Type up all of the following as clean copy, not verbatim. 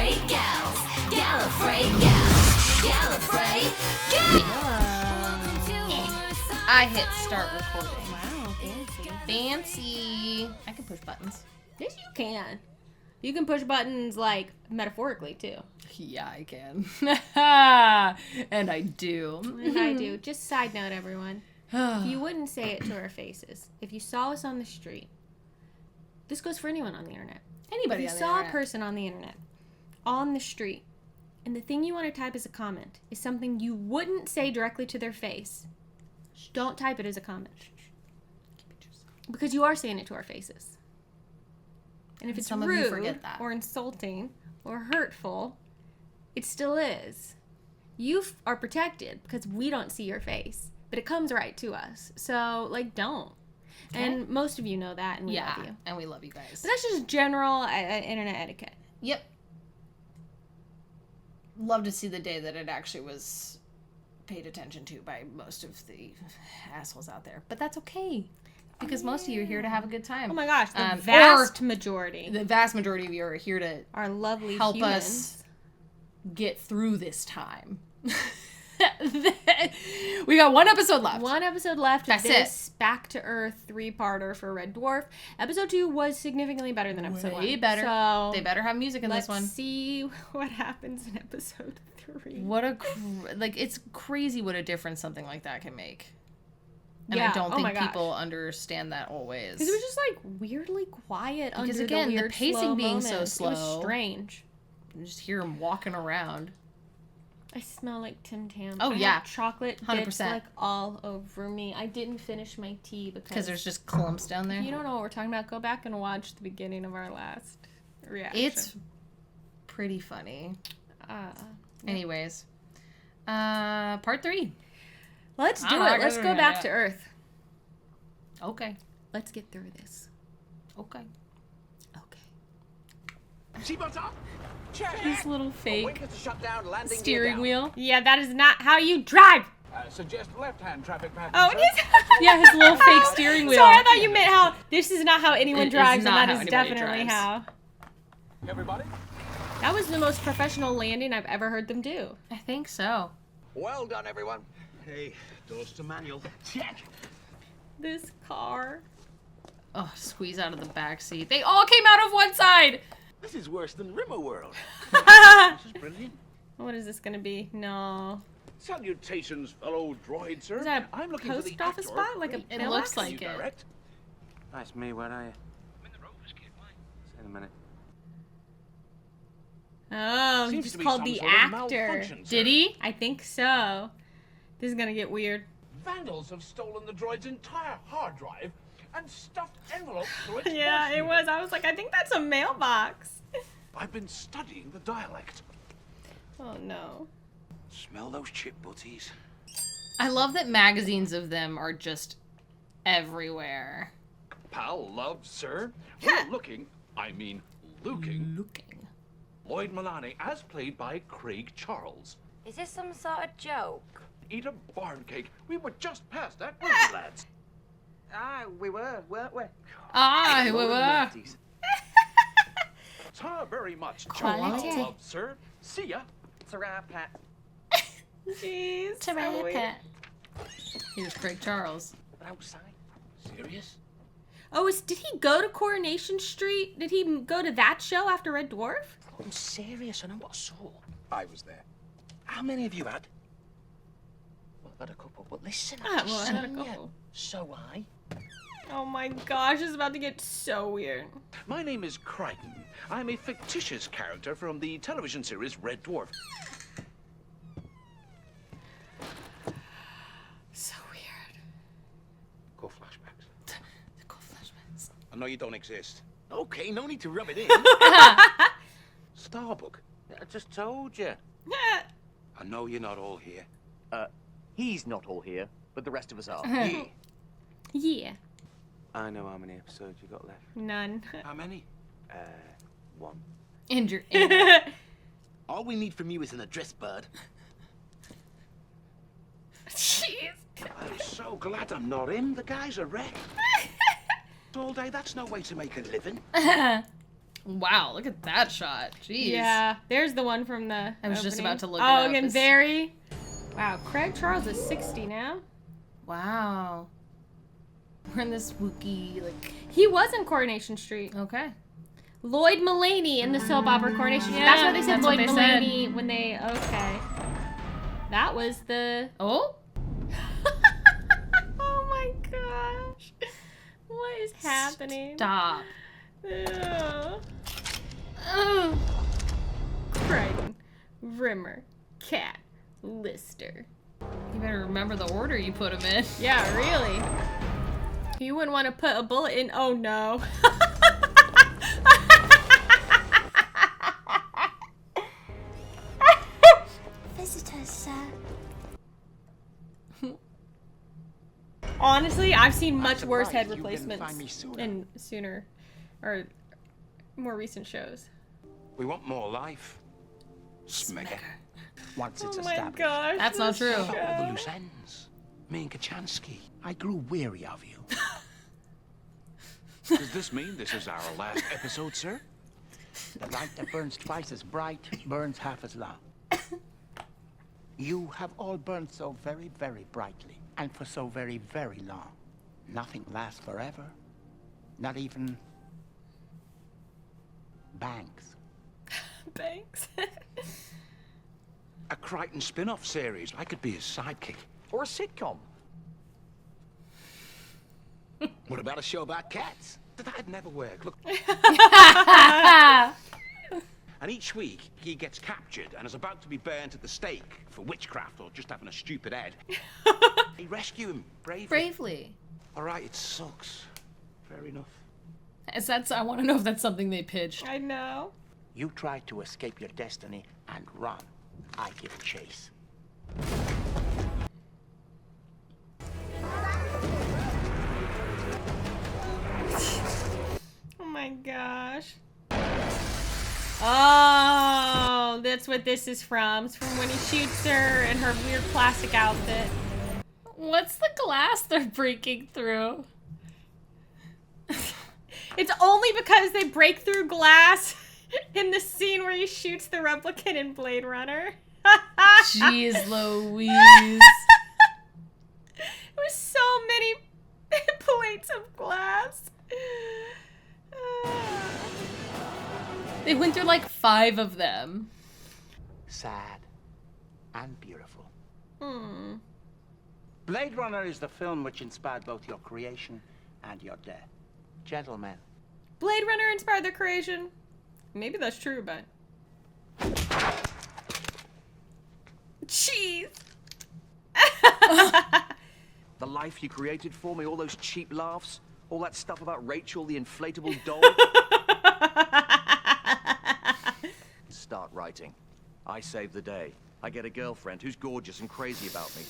Gallifrey gals. Gallifrey gals. Gallifrey gals. I hit start recording. Wow, fancy. Fancy. I can push buttons. Yes, you can. You can push buttons, like, metaphorically, too. Yeah, I can. And I do. And I do. Just side note, everyone. If you wouldn't say it to our faces, if you saw us on the street, this goes for anyone on the internet. Anybody If on you the saw internet. a person on the internet, on the street, and the thing you want to type as a comment is something you wouldn't say directly to their face, don't type it as a comment. Because you are saying it to our faces. And if it's Some of you rude forget that. or insulting or hurtful, it still is. You are protected because we don't see your face, but it comes right to us. So, like, don't. Okay. And most of you know that, and we love you. And we love you guys. But that's just general internet etiquette. Yep. Love to see the day that it actually was paid attention to by most of the assholes out there. But that's okay. Because most of you are here to have a good time. Oh my gosh, the Or vast majority. The vast majority of you are here to Our lovely help humans. us get through this time. We got one episode left. One episode left That's of this Back to Earth 3-parter for Red Dwarf. Episode 2 was significantly better than episode 1. Way better. So They better have music in let's this one. see what happens in episode 3. What a it's crazy what a difference something like that can make. And Yeah. I don't Oh my think gosh. people understand that always. Because it was just like weirdly quiet Because under again, the the weird pacing slow being so moments. It was slow. strange. You just hear them walking around. I smell like Tim Tam. Oh, I yeah. have chocolate 100%. bits like all over me. I didn't finish my tea Because there's just clumps down there. If you don't know what we're talking about, go back and watch the beginning of our last reaction. It's pretty funny. Yep. Anyways. Part 3. Let's I do don't know, I it. Let's guess go we're back gonna to do Earth. Okay. Let's get through this. Okay. Okay. Seatbelts up. Check. This little fake Wait to shut down. Landing steering gear wheel. Yeah, that is not how you drive. down. Suggest left-hand traffic pattern. Oh, sir. it is. Yeah, his little fake steering wheel. Sorry, I thought you meant how this is not how anyone It is drives, not and how that is anybody definitely drives. how. Everybody. That was the most professional landing I've ever heard them do. I think so. Well done, everyone. Hey, doors to manual. Check. This car. Oh, squeeze out of the back seat. They all came out of one side. This is worse than Rimmer World. This is brilliant. What is this gonna be? No. Salutations, fellow droid, sir. Is that a I'm looking for the post office actor. spot? Like a It mailbox? looks like You it. direct? Nice me, where are you? I'm in the Rovers, kid. Why? In a minute. Oh, he Seems just to be called some the sort of actor. malfunction, sir. Did he? I think so. This is gonna get weird. Vandals have stolen the droid's entire hard drive and stuffed envelopes through its Yeah, portion. it was. I was like, I think that's a mailbox. I've been studying the dialect. Oh no. Smell those chip butties. I love that magazines of them are just everywhere. Pal, love, sir. We're looking, I mean, looking. Lloyd Milani, as played by Craig Charles. Is this some sort of joke? Eat a barn cake. We were just past that, weren't we, lads? Ah, we were, weren't we? Ah, wah. Ta very much, Quality. Pal, love, sir. See ya. It's a wrap, Pat. Jeez. so weird. Here's Craig Charles. But outside. Serious? Oh, did he go to Coronation Street? Did he go to that show after Red Dwarf? I'm serious, I know what I saw. I was there. How many have you had? Well, I've had a couple, but listen, Ah, I've well, just I had a seen you. couple. So I. Oh my gosh, this is about to get so weird. My name is Crichton. I'm a fictitious character from the television series Red Dwarf. So weird. Go flashbacks. Cool flashbacks. I know you don't exist. Okay, no need to rub it in. Starbuck. I just told you. I know you're not all here. He's not all here, but the rest of us are. Yeah. Yeah. I know how many episodes you got left. None. How many? One. Andrew. All we need from you is an address, bud. Jeez. I'm so glad I'm not him. The guy's a wreck. All day, that's no way to make a living. Wow, look at that shot. Jeez. Yeah, there's the one from the I was just opening. about to look it Oh, up. again, It's- very... Wow, Craig Charles is 60 now. Wow. We're in this spooky, like... He was in Coronation Street. Okay. Lloyd Mulaney in the soap opera Coronation Street. Yeah, That's why they said that's what Lloyd they said. Mulaney when they... Okay. That was the... Oh? Oh my gosh. What is happening? Stop. Ugh. Ugh. Crichton, Rimmer, Cat, Lister. You better remember the order you put them in. Yeah, really. You wouldn't want to put a bullet in. Oh no. Visitors, sir. Honestly, I've seen much I'm worse surprised head you didn't find me replacements sooner. in sooner or more recent shows. We want more life. Smegger. Once it's Oh my established. gosh. That's not this true. All the show. loose ends. Me and Kachansky. I grew weary of you. Does this mean this is our last episode, sir? The light that burns twice as bright burns half as long. You have all burned so very, very brightly, and for so very, very long. Nothing lasts forever. Not even banks. Thanks. A Crichton spin-off series. I could be his sidekick. Or a sitcom. What about a show about cats? That'd never work. Look. And each week, he gets captured and is about to be burnt at the stake for witchcraft or just having a stupid head. They rescue him bravely. Bravely. All right, it sucks. Fair enough. Is that, I want to know if that's something they pitched. I know. You try to escape your destiny and run. I give chase. Oh my gosh. Oh, that's what this is from. It's from when he shoots her in her weird plastic outfit. What's the glass they're breaking through? It's only because they break through glass in the scene where he shoots the replicant in Blade Runner. Jeez Louise. There was so many plates of glass. They went through like 5 of them. Sad and beautiful. Hmm. Blade Runner is the film which inspired both your creation and your death. Gentlemen, Blade Runner inspired their creation. Maybe that's true, but... Jeez. The life you created for me, all those cheap laughs, all that stuff about Rachel, the inflatable doll. Start writing. I save the day. I get a girlfriend who's gorgeous and crazy about me.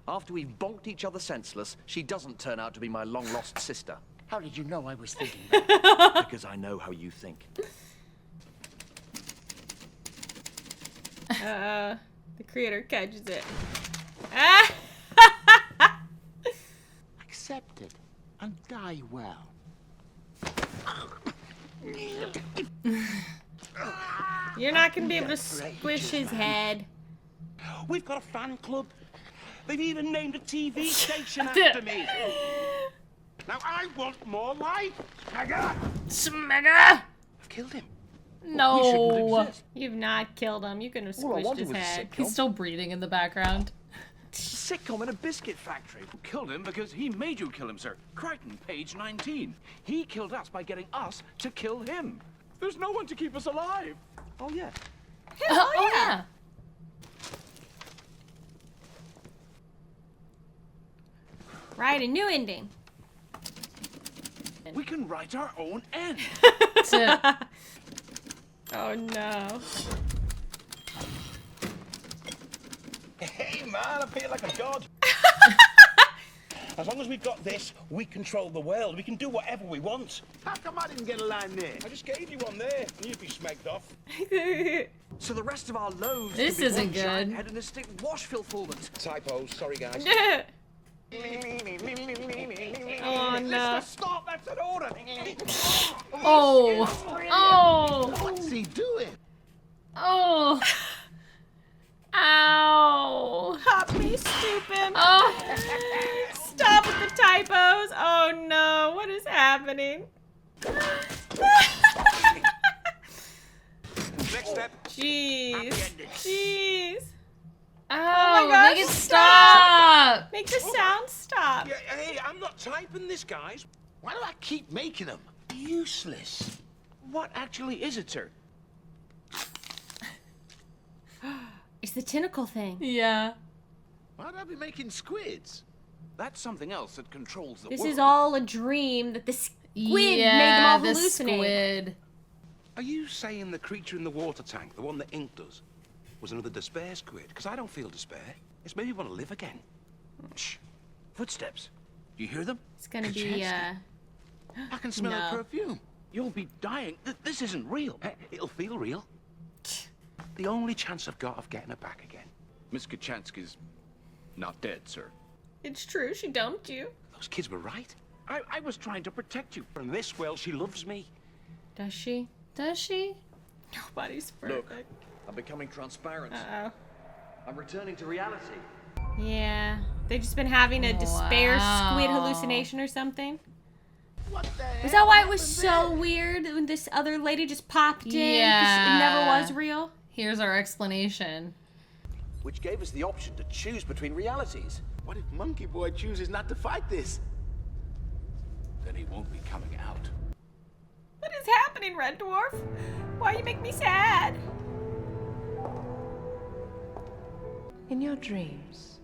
After we've bonked each other senseless, she doesn't turn out to be my long-lost sister. how did you know I was thinking that? Because I know how you think. The creator catches it. Ah! Accept it and die well. You're not gonna be able to squish his head. We've got a fan club. They've even named a TV station after me. Now I want more life. Smegger! I've killed him. No. You've not killed him. You can have All I squished wanted his was a head. He's still breathing in the background. Sitcom in a biscuit factory. Killed him because he made you kill him, sir. Crichton, page 19. He killed us by getting us to kill him. There's no one to keep us alive. Oh, yeah. Oh yeah. Right, a new ending. We can write our own end. Oh no. Hey man, I feel like a god. As long as we've got this, we control the world. We can do whatever we want. How come I didn't get a line there? I just gave you one there, and you'd be smacked off. So the rest of our loaves This could be isn't one giant good. hedonistic wash fulfillment. Typos, sorry guys. Oh no. Stop! That's an order! Oh. Oh. What's he doing? Oh. Ow. Pop me, stupid. Oh. Stop with the typos. Oh no, what is happening? Next step. Jeez. Jeez. Oh my gosh, make it stop. Make the sound stop. Yeah, hey, I'm not typing this, guys. Why do I keep making them? Useless. What actually is it, sir? It's the tentacle thing. Yeah. Why do I be making squids? That's something else that controls the This world. is all a dream that the squid made them Yeah, all the hallucinate. squid. Are you saying the creature in the water tank, the one that Ink does, was another despair squid? Because I don't feel despair. It's made me want to live again. Shh. Footsteps. Do you hear them? It's gonna be, I can smell No. the perfume. You'll be dying. This isn't real. It'll feel real. The only chance I've got of getting her back again. Miss Kachansky's not dead, sir. It's true, she dumped you. Those kids were right. I was trying to protect you. From this world, she loves me. Does she? Does she? Nobody's perfect. Look, I'm becoming transparent. Uh-oh. I'm returning to reality. Yeah. They've just been having a despair squid Wow. hallucination or something. What the hell? Is that why it was so weird when this other lady just popped in? 'Cause Yeah. it never was real? Here's our explanation. Which gave us the option to choose between realities. What if Monkey Boy chooses not to fight this? Then he won't be coming out. What is happening, Red Dwarf? Why you make me sad? In your dreams,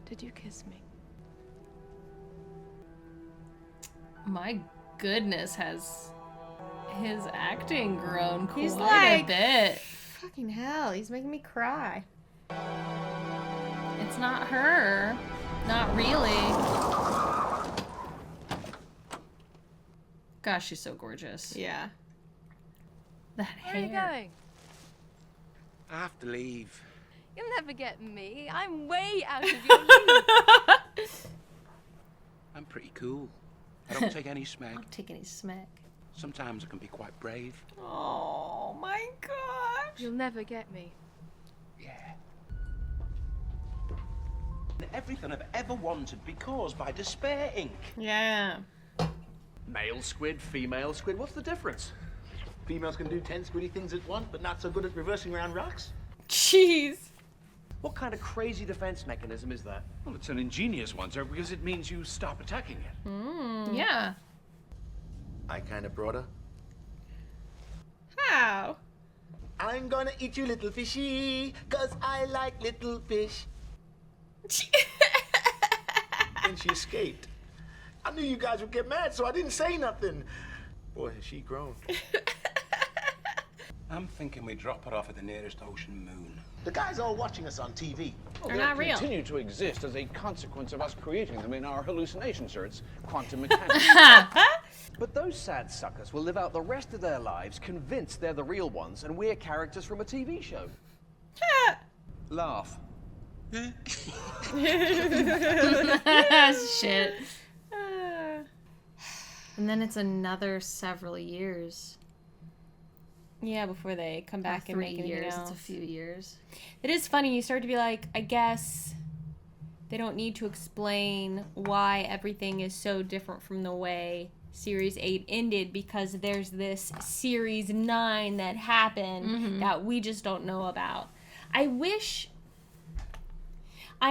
did you kiss me? My goodness, has his acting grown quite He's like- a bit. Fucking hell, he's making me cry. It's not her. Not really. Gosh, she's so gorgeous. Yeah. That Where are you hair. going? I have to leave. You'll never get me. I'm way out of your league. I'm pretty cool. I don't take any smack. Don't take any smack. Sometimes I can be quite brave. Oh my gosh. You'll never get me. Yeah. Everything I've ever wanted be caused by despair, Ink. Yeah. Male squid, female squid, what's the difference? Females can do 10 squiddy things at once, but not so good at reversing around rocks. Jeez. What kind of crazy defense mechanism is that? Well, it's an ingenious one, sir, because it means you stop attacking it. Yeah. I kind of brought her. How? I'm gonna eat you, little fishy, 'cause I like little fish. And she escaped. I knew you guys would get mad, so I didn't say nothing. Boy, has she grown. I'm thinking we drop her off at the nearest ocean moon. The guys are all watching us on TV. They're not real. Continue to exist as a consequence of us creating them in our hallucinations, sir. It's quantum mechanics. But those sad suckers will live out the rest of their lives convinced they're the real ones and we're characters from a TV show. Laugh. Shit. And then it's another several years. Yeah, before they come back and 3 make anything years. else. It's a few years. It is funny. You start to be like, I guess they don't need to explain why everything is so different from the way Series 8 ended because there's this Series 9 that happened that we just don't know about. I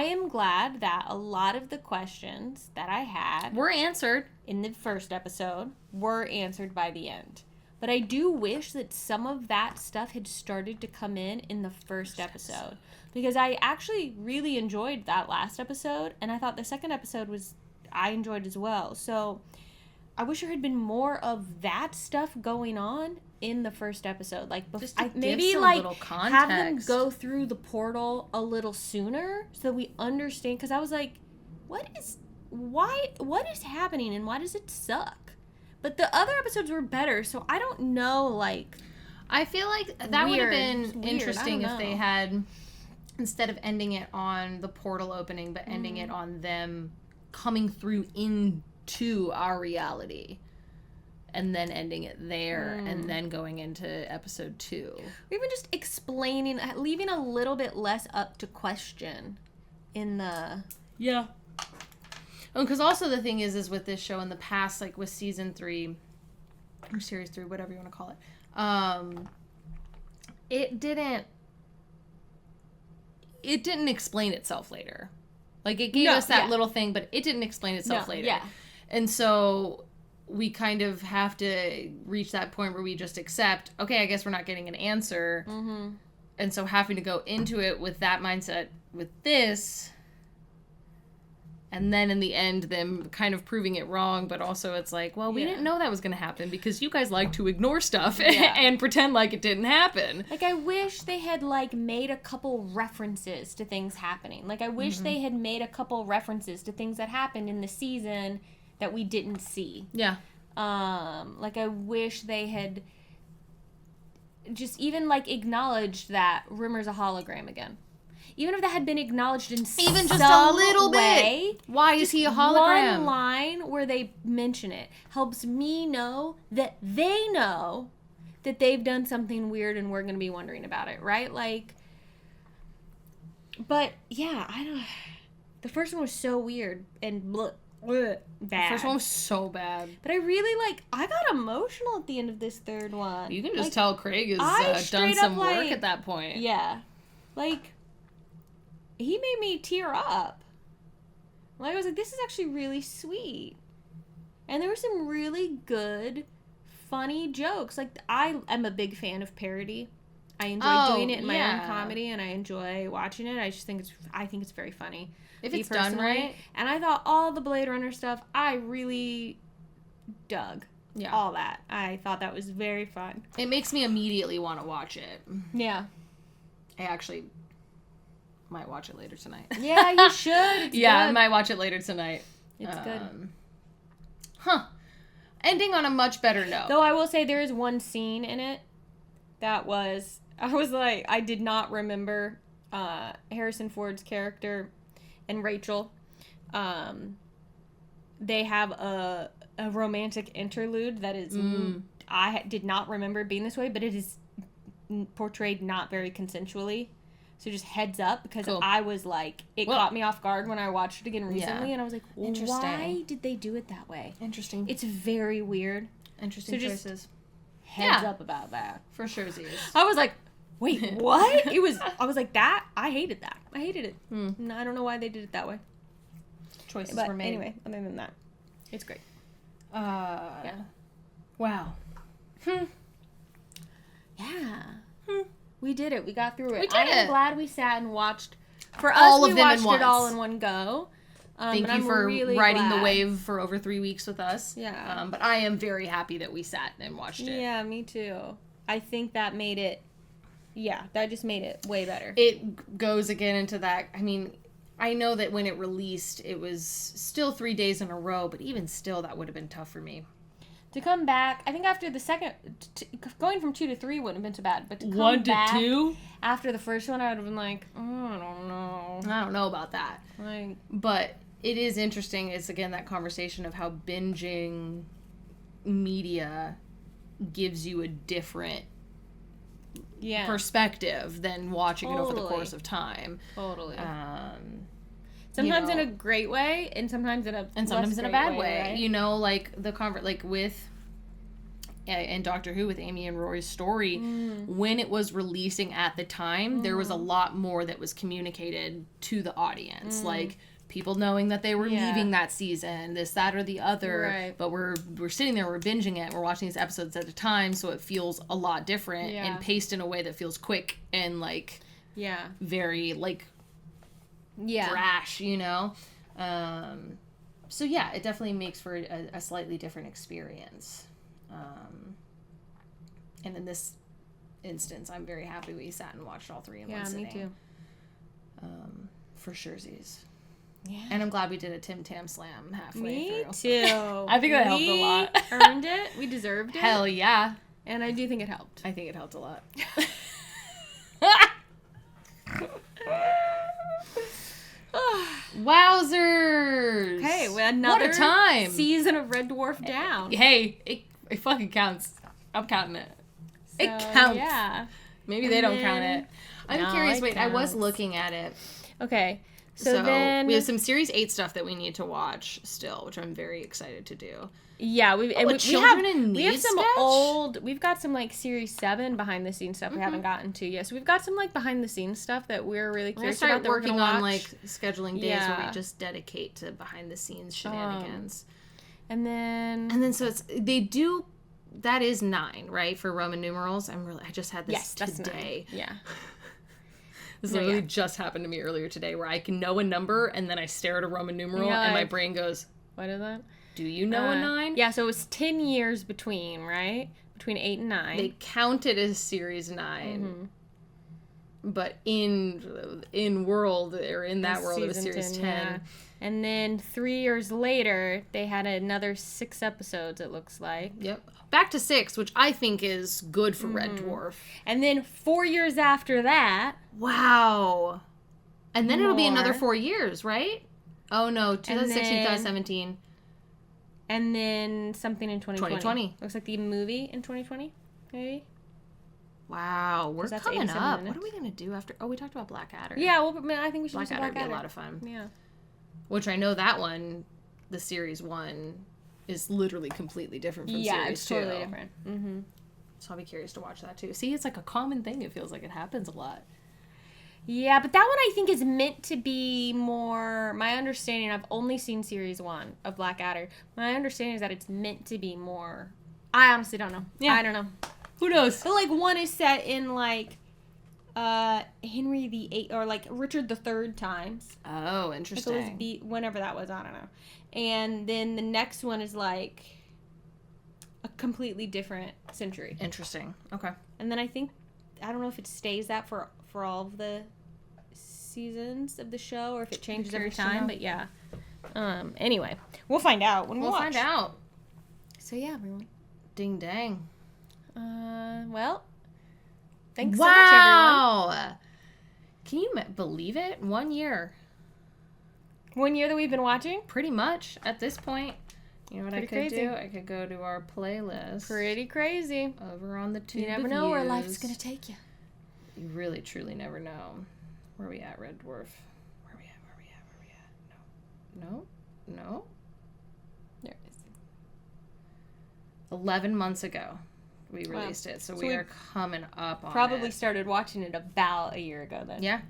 am glad that a lot of the questions that I had We're answered. in the first episode were answered by the end. But I do wish that some of that stuff had started to come in the first episode. Because I actually really enjoyed that last episode. And I thought the second episode I enjoyed as well. So I wish there had been more of that stuff going on in the first episode. Like, Just to give maybe some like little have them context. go through the portal a little sooner so that we understand. Because I was like, what is happening and why does it suck? But the other episodes were better, so I don't know, like... I feel like that would have Weird. It's been weird. interesting I don't if they know. had, instead of ending it on the portal opening, but ending it on them coming through into our reality and then ending it there and then going into episode 2. Or even just explaining, leaving a little bit less up to question in the... Yeah. Because also the thing is with this show in the past, like with season 3 or series 3, whatever you want to call it, it didn't explain itself later. Like it gave us that little thing, but it didn't explain itself later. Yeah. And so we kind of have to reach that point where we just accept, okay, I guess we're not getting an answer. Mm-hmm. And so having to go into it with that mindset with this, and then in the end, them kind of proving it wrong, but also it's like, well, we didn't know that was going to happen because you guys like to ignore stuff and pretend like it didn't happen. Like, I wish they had, like, made a couple references to things happening. Like, I wish they had made a couple references to things that happened in the season that we didn't see. Yeah. Like, I wish they had just even, like, acknowledged that Rimmer's a hologram again. Even if that had been acknowledged in even just some a little way, bit. Why is he a hologram? One line where they mention it helps me know that they know that they've done something weird and we're going to be wondering about it, right? Like, but yeah, I don't. The first one was so weird and bad. The first one was so bad. But I really I got emotional at the end of this third one. You can just tell Craig has done some work at that point. Yeah, like. He made me tear up. Like, I was like, this is actually really sweet. And there were some really good, funny jokes. Like, I am a big fan of parody. I enjoy doing it in my own comedy, and I enjoy watching it. I think it's very funny. If it's done right. And I thought all the Blade Runner stuff, I really dug. Yeah. All that. I thought that was very fun. It makes me immediately want to watch it. Yeah. I actually might watch it later tonight. Yeah, you should. It's good. I might watch it later tonight. It's good. Ending on a much better note. Though I will say there is one scene in it that was, I did not remember Harrison Ford's character and Rachel. They have a romantic interlude that is, I did not remember being this way, but it is portrayed not very consensually. So just heads up, because I was like, caught me off guard when I watched it again recently, and I was like, why did they do it that way? Interesting. It's very weird. Interesting choices. Heads up about that. For sure, I was like, wait, what? I was like, that? I hated that. I hated it. No, I don't know why they did it that way. Choices were made. Anyway, other than that, it's great. Wow. Yeah. We did it. We got through it. We did I am it. glad we sat and watched. For us, all we of them watched in once. it all in one go. Thank you for riding the wave for over 3 weeks with us. Yeah. But I am very happy that we sat and watched it. Yeah, me too. I think that made it. Yeah, that just made it way better. It goes again into that. I mean, I know that when it released, it was still 3 days in a row, but even still, that would have been tough for me. To come back, I think after the second, going from 2 to 3 wouldn't have been too bad, but to come 1 to back 2 after the first one, I would have been like, I don't know about that. Like, but it is interesting. It's again that conversation of how binging media gives you a different perspective than watching it over the course of time. Totally. Sometimes in a great way, and sometimes in a bad way. Right? You know, like with and Doctor Who with Amy and Rory's story, when it was releasing at the time, there was a lot more that was communicated to the audience, like people knowing that they were leaving that season, this, that, or the other. Right. But we're sitting there, we're binging it, we're watching these episodes at a time, so it feels a lot different and paced in a way that feels quick and very brash, you know? So yeah, it definitely makes for a slightly different experience. And in this instance, I'm very happy we sat and watched all 3 in one sitting. Yeah, me too. For surezies. Yeah. And I'm glad we did a Tim Tam Slam halfway Me through. too. I think that helped a lot. Earned it. We deserved it. Hell yeah. And I do think it helped. I think it helped a lot. Wowzers! Okay, well, another what a time. season of Red Dwarf down. Hey, it fucking counts. I'm counting it. So, It counts. Yeah. Maybe they don't count it. I'm No, curious. it Wait, I was counts. looking at it. Okay. So then we have some Series 8 stuff that we need to watch still, which I'm very excited to do. Yeah, we have Children in we have Need some sketch? we've got some like Series 7 behind the scenes stuff we haven't gotten to yet. So we've got some like behind the scenes stuff that we're really We're gonna curious start about that we're working gonna on watch. like scheduling days where Yeah. we just dedicate to behind the scenes shenanigans. And then So they do. That is 9, right, for Roman numerals. I just had this yes, that's today. 9. Yeah. This No, literally yeah. just happened to me earlier today, where I can know a number and then I stare at a Roman numeral You're and my like, brain goes, What is that? "Do you know a 9?" Yeah, so it was 10 years between, right? Between 8 and 9. They count it as Series 9. But in world, or in that world, it was Season Series 10. yeah. And then 3 years later, they had another 6 episodes, it looks like. Yep. Back to 6, which I think is good for Red Dwarf. And then 4 years after that, Wow. And then it'll be another More. 4 years, right? Oh no, 2016, then- 2017. and then something in 2020. 2020. Looks like the movie in 2020, maybe? Wow, we're 'Cause that's coming 87 up. minutes. What are we going to do after? Oh, we talked about Blackadder. Yeah, well, I think we should do some Blackadder would be a Blackadder. lot of fun. Yeah. Which I know that one, the Series 1, is literally completely different from Yeah, Series it's 2. totally different. Mm-hmm. So I'll be curious to watch that too. See, it's like a common thing. It feels like it happens a lot. Yeah, but that one I think is meant to be more. My understanding, I've only seen Series 1 of Blackadder. My understanding is that it's meant to be more. I honestly don't know. Yeah. I don't know. Who knows? But like one is set in like Henry VIII or like Richard III times. Oh, Like interesting. Elizabeth, whenever that was, I don't know. And then the next one is like a completely different century. Interesting. Okay. And then I don't know if it stays that for all of the seasons of the show or if it changes every curious to know. time. But yeah. Anyway, we'll find out when we We'll watch. find out. So yeah, everyone. Ding dang. Well, thanks so much, everyone. Wow. Can you believe it? 1 year. 1 year that we've been watching? Pretty much at this point. You know what Pretty I could crazy. do? I could go to our playlist. Pretty crazy. Over on the tube. You never know where life's gonna take you. You really, truly never know. Where are we at, Red Dwarf? Where are we at? No. There it is. 11 months ago we released it. So we we are coming up on Probably it. started watching it about a year ago then. Yeah.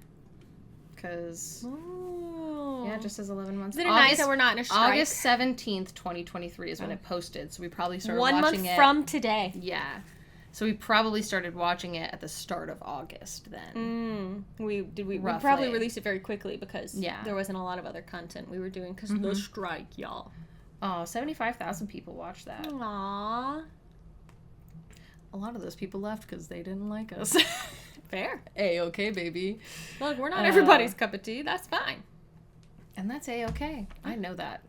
Because, yeah, it just says 11 months. Isn't it nice that we're not in a strike? August 17th, 2023 is when it posted. So we probably started 1 watching month it. from today. Yeah. So we probably started watching it at the start of August then. We Roughly. probably released it very quickly because Yeah. there wasn't a lot of other content we were doing because of the strike, y'all. Oh, 75,000 people watched that. Aww. A lot of those people left because they didn't like us. Fair. A-okay, baby. Look, we're not everybody's cup of tea. That's fine. And that's A-okay. I know that.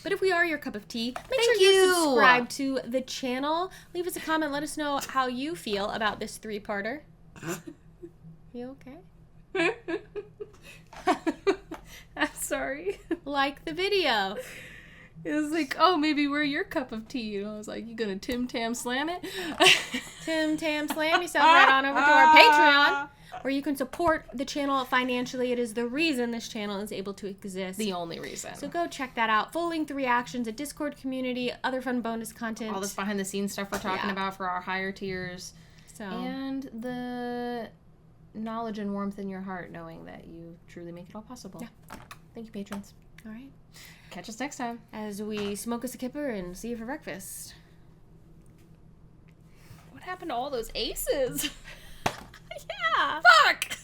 But if we are your cup of tea, make Thank sure you you. subscribe to the channel. Leave us a comment. Let us know how you feel about this 3-parter. You okay? I'm sorry. Like the video. It was like, oh, maybe we're your cup of tea. And I was like, you gonna Tim Tam slam it? Tim Tam Slam yourself right on over to our Patreon, where you can support the channel financially. It is the reason this channel is able to exist. The only reason. So go check that out. Full-length reactions, a Discord community, other fun bonus content. All this behind the scenes stuff we're talking Yeah. about for our higher tiers. So And the knowledge and warmth in your heart, knowing that you truly make it all possible. Yeah. Thank you, patrons. all right. Catch us next time. As we smoke us a kipper and see you for breakfast. What happened to all those aces? Yeah. Fuck!